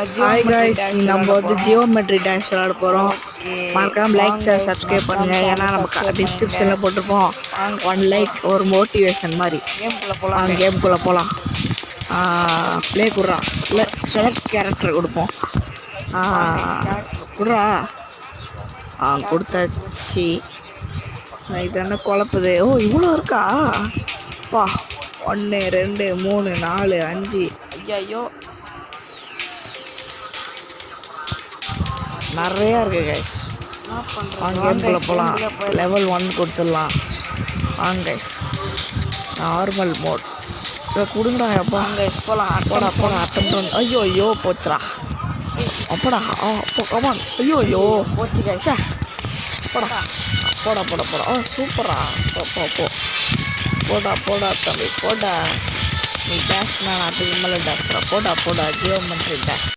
Hi guys, நம்ம வந்து geometry dance விளாட போகிறோம். மறக்காம லைக் ஷேர் சப்ஸ்கிரைப் பண்ணுங்கள். ஏன்னா நம்ம டிஸ்கிரிப்ஷனில் போட்டிருப்போம். 1 லைக் ஒரு மோட்டிவேஷன் மாதிரி. கேம்குள்ளே போகலாம். ப்ளே குடுறா, இல்லை செலக்ட் கேரக்டர் கொடுப்போம். குடுறா. கொடுத்தாச்சு. இது என்ன குழப்புது? ஓ, இவ்வளோ இருக்கா? பா, 1 2 3 4 5. ஐயோ, நிறையா இருக்குது கைஸ். கேம்குள்ளே போகலாம். லெவல் 1 கொடுத்துடலாம். வாங்க கைஸ், நார்மல் மோட் இப்போ கொடுங்கடா. எப்பா போகலாம். போடா அட்டம். ஐயோ போச்சுடா. அப்படா கமான். ஐயோ போச்சு கைஸ். போடா சூப்பரா. போடா தம்பி, போடா. நீ டேஸ்னா நான் அதுக்கு மேலே டேஸ்டா. போடா ஜியோமெட்ரி டேஸ்.